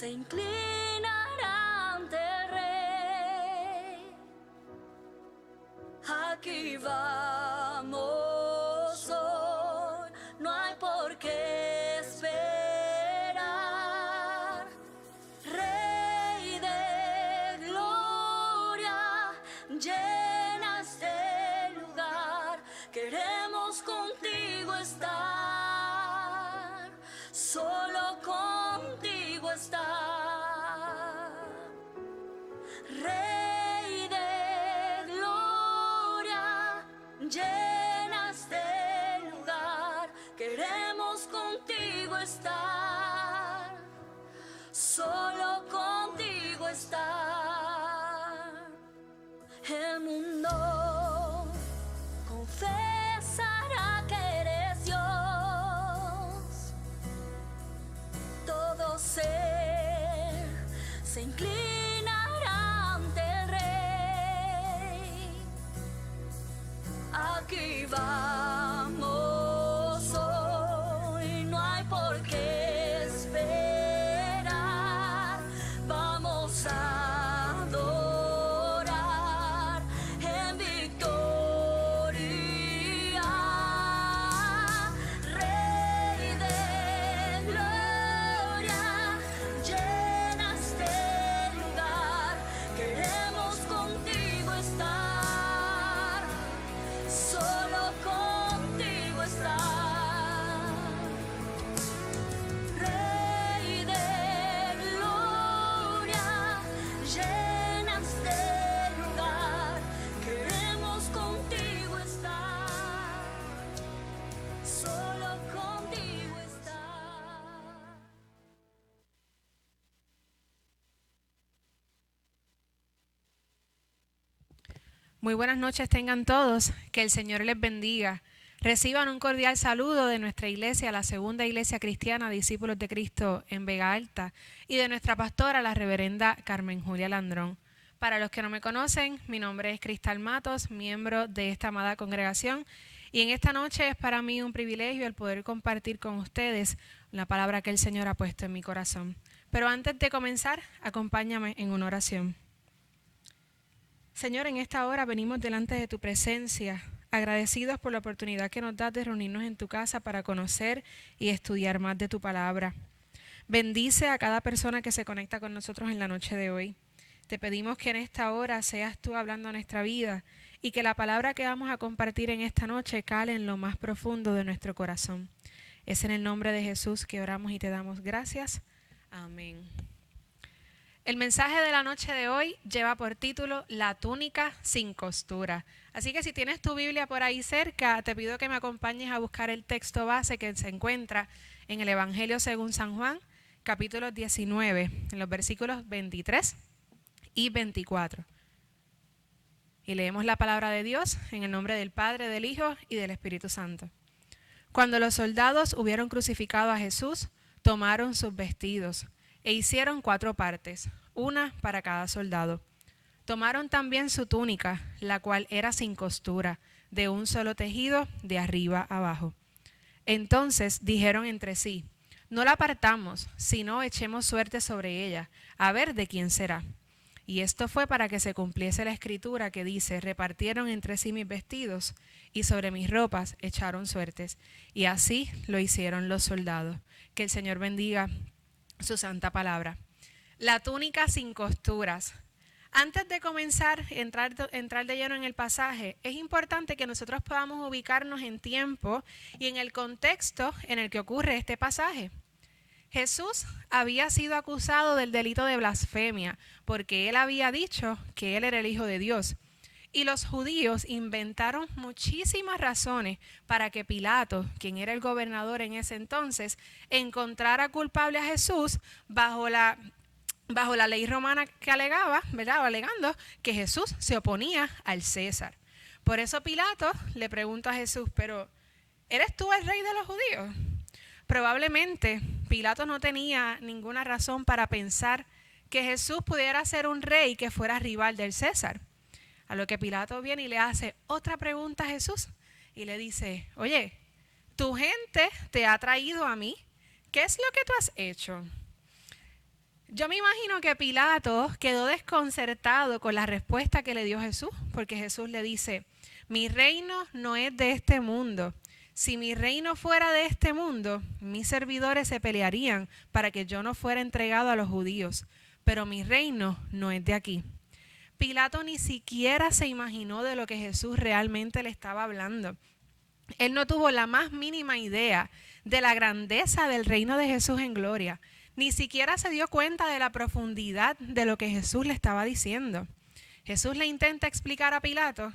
se inclinará ante el Rey. Aquí vamos hoy, no hay por qué esperar. Rey de gloria, llena este lugar, queremos contigo estar, solo contigo estar. Rey de gloria, llena este lugar, queremos contigo estar, solo contigo estar. El mundo confesará que eres Dios. Todo ser se inclinará ante el Rey. Aquí vamos hoy, no hay por qué esperar. Vamos a adorar en victoria. Rey de gloria, llena este lugar, queremos contigo estar, solo contigo estar. Rey de gloria, llena este lugar, queremos contigo estar, solo contigo estar. Muy buenas noches tengan todos, que el Señor les bendiga. Reciban un cordial saludo de nuestra iglesia, la Segunda Iglesia Cristiana Discípulos de Cristo en Vega Alta, y de nuestra pastora, la reverenda Carmen Julia Landrón. Para los que no me conocen, mi nombre es Cristal Matos, miembro de esta amada congregación, y en esta noche es para mí un privilegio el poder compartir con ustedes la palabra que el Señor ha puesto en mi corazón. Pero antes de comenzar, acompáñame en una oración. Señor, en esta hora venimos delante de tu presencia, agradecidos por la oportunidad que nos das de reunirnos en tu casa para conocer y estudiar más de tu palabra. Bendice a cada persona que se conecta con nosotros en la noche de hoy. Te pedimos que en esta hora seas tú hablando a nuestra vida y que la palabra que vamos a compartir en esta noche cale en lo más profundo de nuestro corazón. Es en el nombre de Jesús que oramos y te damos gracias. Amén. El mensaje de la noche de hoy lleva por título La túnica sin costura. Así que si tienes tu Biblia por ahí cerca, te pido que me acompañes a buscar el texto base que se encuentra en el Evangelio según San Juan, capítulo 19, en los versículos 23 y 24. Y leemos la palabra de Dios en el nombre del Padre, del Hijo y del Espíritu Santo. Cuando los soldados hubieron crucificado a Jesús, tomaron sus vestidos e hicieron 4 partes, una para cada soldado. Tomaron también su túnica, la cual era sin costura, de un solo tejido, de arriba abajo. Entonces dijeron entre sí, no la partamos, sino echemos suerte sobre ella, a ver de quién será. Y esto fue para que se cumpliese la escritura que dice, repartieron entre sí mis vestidos, y sobre mis ropas echaron suertes. Y así lo hicieron los soldados. Que el Señor bendiga su santa palabra. La túnica sin costuras. Antes de comenzar, entrar de lleno en el pasaje, es importante que nosotros podamos ubicarnos en tiempo y en el contexto en el que ocurre este pasaje. Jesús había sido acusado del delito de blasfemia porque él había dicho que él era el Hijo de Dios. Y los judíos inventaron muchísimas razones para que Pilato, quien era el gobernador en ese entonces, encontrara culpable a Jesús bajo la ley romana que alegaba, ¿verdad? Alegando que Jesús se oponía al César. Por eso Pilato le pregunta a Jesús, pero ¿eres tú el rey de los judíos? Probablemente Pilato no tenía ninguna razón para pensar que Jesús pudiera ser un rey que fuera rival del César. A lo que Pilato viene y le hace otra pregunta a Jesús y le dice, oye, tu gente te ha traído a mí, ¿qué es lo que tú has hecho? Yo me imagino que Pilato quedó desconcertado con la respuesta que le dio Jesús, porque Jesús le dice, mi reino no es de este mundo. Si mi reino fuera de este mundo, mis servidores se pelearían para que yo no fuera entregado a los judíos, pero mi reino no es de aquí. Pilato ni siquiera se imaginó de lo que Jesús realmente le estaba hablando. Él no tuvo la más mínima idea de la grandeza del reino de Jesús en gloria. Ni siquiera se dio cuenta de la profundidad de lo que Jesús le estaba diciendo. Jesús le intenta explicar a Pilato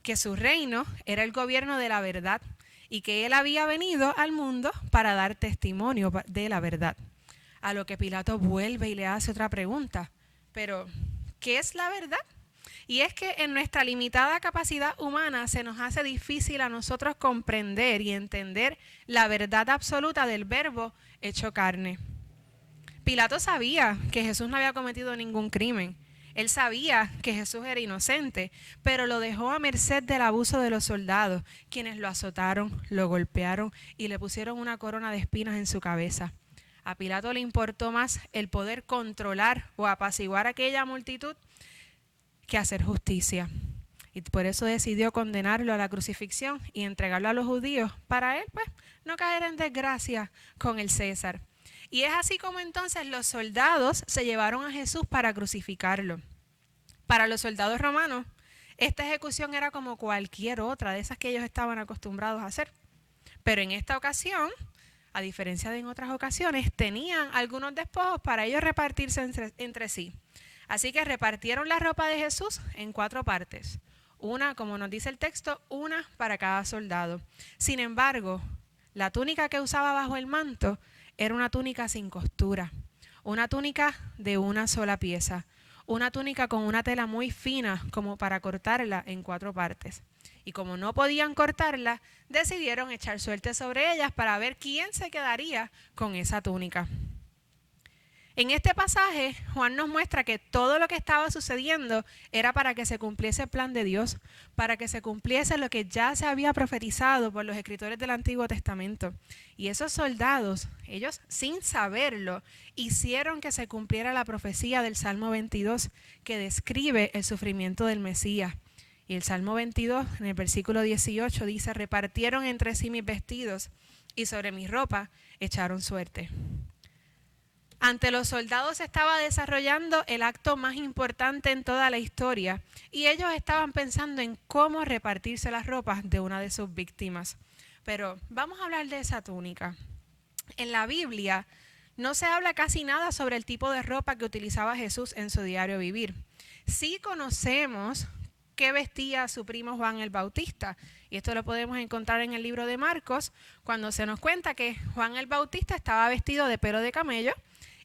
que su reino era el gobierno de la verdad y que él había venido al mundo para dar testimonio de la verdad. A lo que Pilato vuelve y le hace otra pregunta. Pero, ¿qué es la verdad? Y es que en nuestra limitada capacidad humana se nos hace difícil a nosotros comprender y entender la verdad absoluta del Verbo hecho carne. Pilato sabía que Jesús no había cometido ningún crimen. Él sabía que Jesús era inocente, pero lo dejó a merced del abuso de los soldados, quienes lo azotaron, lo golpearon y le pusieron una corona de espinas en su cabeza. A Pilato le importó más el poder controlar o apaciguar a aquella multitud que hacer justicia. Y por eso decidió condenarlo a la crucifixión y entregarlo a los judíos para él, pues, no caer en desgracia con el César. Y es así como entonces los soldados se llevaron a Jesús para crucificarlo. Para los soldados romanos, esta ejecución era como cualquier otra de esas que ellos estaban acostumbrados a hacer. Pero en esta ocasión, a diferencia de en otras ocasiones, tenían algunos despojos para ellos repartirse entre sí. Así que repartieron la ropa de Jesús en 4 partes. Una, como nos dice el texto, una para cada soldado. Sin embargo, la túnica que usaba bajo el manto era una túnica sin costura, una túnica de una sola pieza, una túnica con una tela muy fina como para cortarla en 4 partes. Y como no podían cortarla, decidieron echar suerte sobre ellas para ver quién se quedaría con esa túnica. En este pasaje, Juan nos muestra que todo lo que estaba sucediendo era para que se cumpliese el plan de Dios, para que se cumpliese lo que ya se había profetizado por los escritores del Antiguo Testamento. Y esos soldados, ellos sin saberlo, hicieron que se cumpliera la profecía del Salmo 22, que describe el sufrimiento del Mesías. Y el Salmo 22, en el versículo 18, dice, repartieron entre sí mis vestidos y sobre mi ropa echaron suerte. Ante los soldados se estaba desarrollando el acto más importante en toda la historia y ellos estaban pensando en cómo repartirse las ropas de una de sus víctimas. Pero vamos a hablar de esa túnica. En la Biblia no se habla casi nada sobre el tipo de ropa que utilizaba Jesús en su diario vivir. Sí conocemos qué vestía su primo Juan el Bautista. Y esto lo podemos encontrar en el libro de Marcos, cuando se nos cuenta que Juan el Bautista estaba vestido de pelo de camello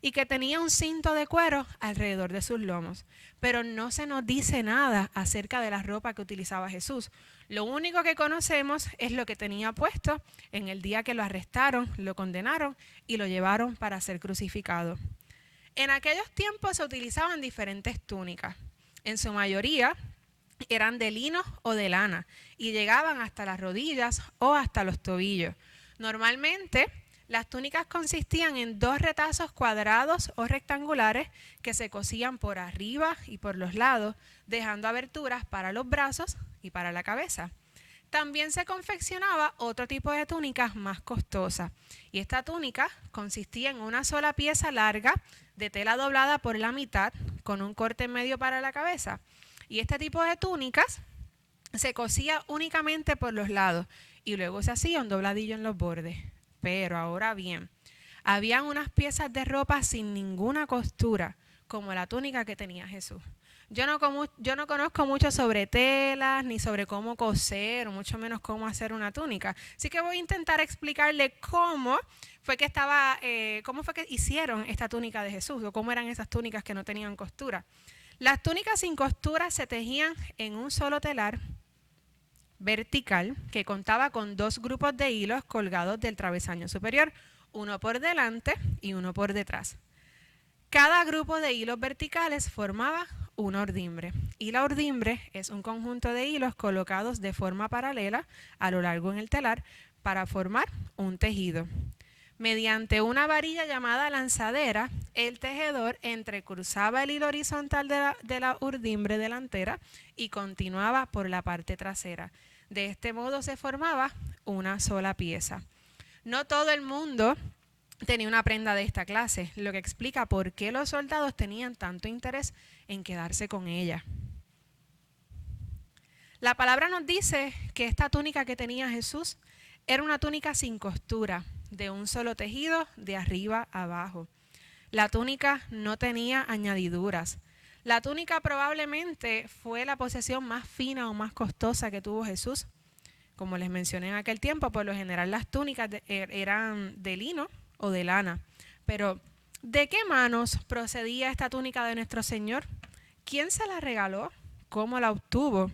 y que tenía un cinto de cuero alrededor de sus lomos. Pero no se nos dice nada acerca de la ropa que utilizaba Jesús. Lo único que conocemos es lo que tenía puesto en el día que lo arrestaron, lo condenaron y lo llevaron para ser crucificado. En aquellos tiempos se utilizaban diferentes túnicas. En su mayoría eran de lino o de lana y llegaban hasta las rodillas o hasta los tobillos. Normalmente las túnicas consistían en 2 retazos cuadrados o rectangulares que se cosían por arriba y por los lados, dejando aberturas para los brazos y para la cabeza. También se confeccionaba otro tipo de túnicas más costosas, y esta túnica consistía en una sola pieza larga de tela doblada por la mitad con un corte en medio para la cabeza. Y este tipo de túnicas se cosía únicamente por los lados y luego se hacía un dobladillo en los bordes. Pero ahora bien, habían unas piezas de ropa sin ninguna costura, como la túnica que tenía Jesús. Yo no conozco mucho sobre telas, ni sobre cómo coser, o mucho menos cómo hacer una túnica. Así que voy a intentar explicarle cómo fue que hicieron esta túnica de Jesús, o cómo eran esas túnicas que no tenían costura. Las túnicas sin costura se tejían en un solo telar vertical que contaba con 2 grupos de hilos colgados del travesaño superior, uno por delante y uno por detrás. Cada grupo de hilos verticales formaba una ordimbre, y la ordimbre es un conjunto de hilos colocados de forma paralela a lo largo en el telar para formar un tejido. Mediante una varilla llamada lanzadera, el tejedor entrecruzaba el hilo horizontal de la urdimbre delantera y continuaba por la parte trasera. De este modo se formaba una sola pieza. No todo el mundo tenía una prenda de esta clase, lo que explica por qué los soldados tenían tanto interés en quedarse con ella. La palabra nos dice que esta túnica que tenía Jesús era una túnica sin costura, de un solo tejido, de arriba a abajo. La túnica no tenía añadiduras. La túnica probablemente fue la posesión más fina o más costosa que tuvo Jesús. Como les mencioné en aquel tiempo, por lo general las túnicas eran de lino o de lana. Pero, ¿de qué manos procedía esta túnica de nuestro Señor? ¿Quién se la regaló? ¿Cómo la obtuvo?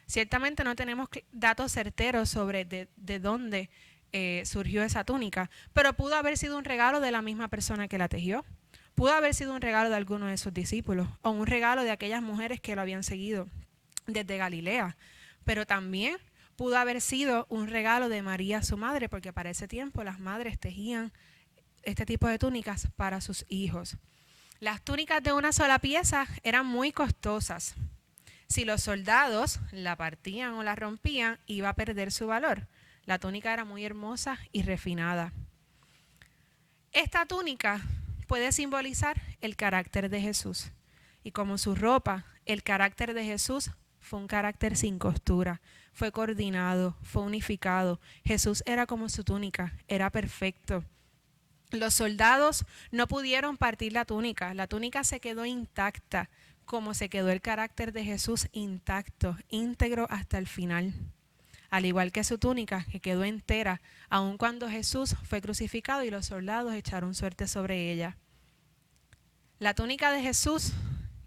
Ciertamente no tenemos datos certeros sobre de dónde surgió esa túnica, pero pudo haber sido un regalo de la misma persona que la tejió. Pudo haber sido un regalo de alguno de sus discípulos o un regalo de aquellas mujeres que lo habían seguido desde Galilea. Pero también pudo haber sido un regalo de María, su madre, porque para ese tiempo las madres tejían este tipo de túnicas para sus hijos. Las túnicas de una sola pieza eran muy costosas. Si los soldados la partían o la rompían, iba a perder su valor. La túnica era muy hermosa y refinada. Esta túnica puede simbolizar el carácter de Jesús. Y como su ropa, el carácter de Jesús fue un carácter sin costura, fue coordinado, fue unificado. Jesús era como su túnica, era perfecto. Los soldados no pudieron partir la túnica se quedó intacta, como se quedó el carácter de Jesús intacto, íntegro hasta el final. Al igual que su túnica, que quedó entera, aun cuando Jesús fue crucificado y los soldados echaron suerte sobre ella. La túnica de Jesús,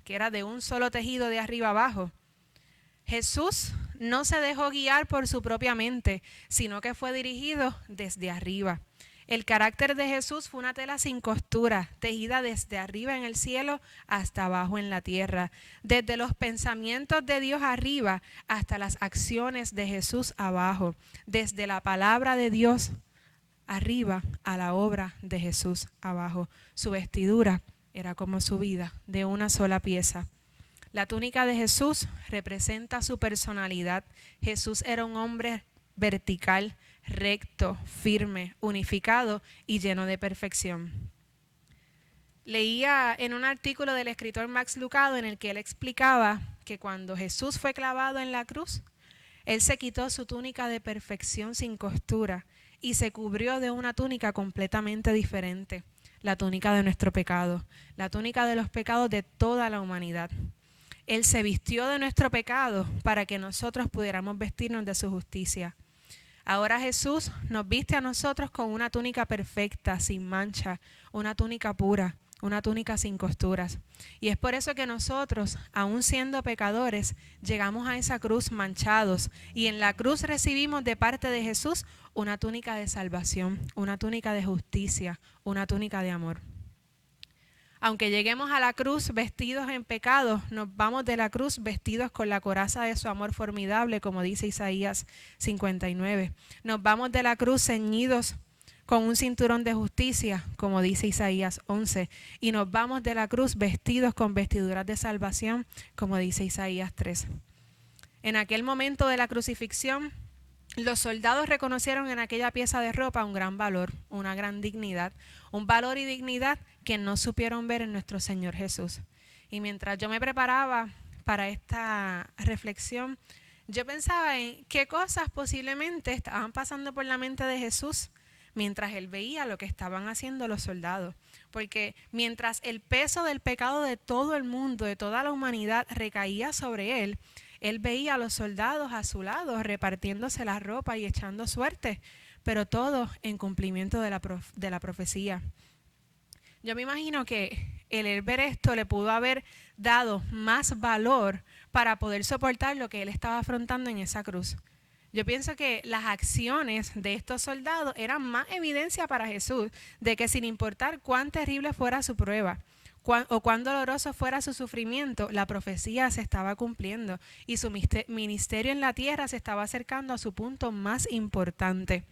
que era de un solo tejido de arriba abajo, Jesús no se dejó guiar por su propia mente, sino que fue dirigido desde arriba. El carácter de Jesús fue una tela sin costura, tejida desde arriba en el cielo hasta abajo en la tierra, desde los pensamientos de Dios arriba hasta las acciones de Jesús abajo, desde la palabra de Dios arriba a la obra de Jesús abajo. Su vestidura era como su vida, de una sola pieza. La túnica de Jesús representa su personalidad. Jesús era un hombre vertical, recto, firme, unificado y lleno de perfección. Leía en un artículo del escritor Max Lucado en el que él explicaba que cuando Jesús fue clavado en la cruz, él se quitó su túnica de perfección sin costura y se cubrió de una túnica completamente diferente, la túnica de nuestro pecado, la túnica de los pecados de toda la humanidad. Él se vistió de nuestro pecado para que nosotros pudiéramos vestirnos de su justicia. Ahora Jesús nos viste a nosotros con una túnica perfecta, sin mancha, una túnica pura, una túnica sin costuras. Y es por eso que nosotros, aun siendo pecadores, llegamos a esa cruz manchados y en la cruz recibimos de parte de Jesús una túnica de salvación, una túnica de justicia, una túnica de amor. Aunque lleguemos a la cruz vestidos en pecado, nos vamos de la cruz vestidos con la coraza de su amor formidable, como dice Isaías 59. Nos vamos de la cruz ceñidos con un cinturón de justicia, como dice Isaías 11. Y nos vamos de la cruz vestidos con vestiduras de salvación, como dice Isaías 3. En aquel momento de la crucifixión, los soldados reconocieron en aquella pieza de ropa un gran valor, una gran dignidad, un valor y dignidad que no supieron ver en nuestro Señor Jesús. Y mientras yo me preparaba para esta reflexión, yo pensaba en qué cosas posiblemente estaban pasando por la mente de Jesús mientras él veía lo que estaban haciendo los soldados. Porque mientras el peso del pecado de todo el mundo, de toda la humanidad, recaía sobre él, él veía a los soldados a su lado repartiéndose la ropa y echando suerte, pero todo en cumplimiento de la profecía. Yo me imagino que el ver esto le pudo haber dado más valor para poder soportar lo que él estaba afrontando en esa cruz. Yo pienso que las acciones de estos soldados eran más evidencia para Jesús de que sin importar cuán terrible fuera su prueba, o cuán doloroso fuera su sufrimiento, la profecía se estaba cumpliendo y su ministerio en la tierra se estaba acercando a su punto más importante.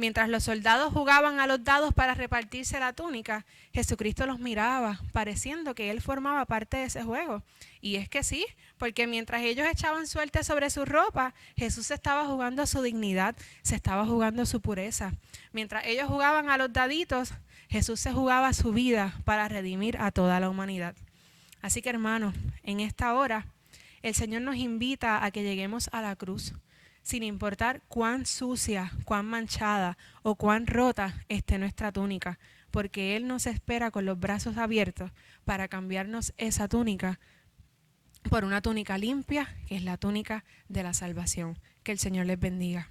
Mientras los soldados jugaban a los dados para repartirse la túnica, Jesucristo los miraba, pareciendo que él formaba parte de ese juego. Y es que sí, porque mientras ellos echaban suerte sobre su ropa, Jesús estaba jugando su dignidad, se estaba jugando su pureza. Mientras ellos jugaban a los daditos, Jesús se jugaba su vida para redimir a toda la humanidad. Así que, hermanos, en esta hora, el Señor nos invita a que lleguemos a la cruz, sin importar cuán sucia, cuán manchada o cuán rota esté nuestra túnica, porque Él nos espera con los brazos abiertos para cambiarnos esa túnica por una túnica limpia, que es la túnica de la salvación. Que el Señor les bendiga.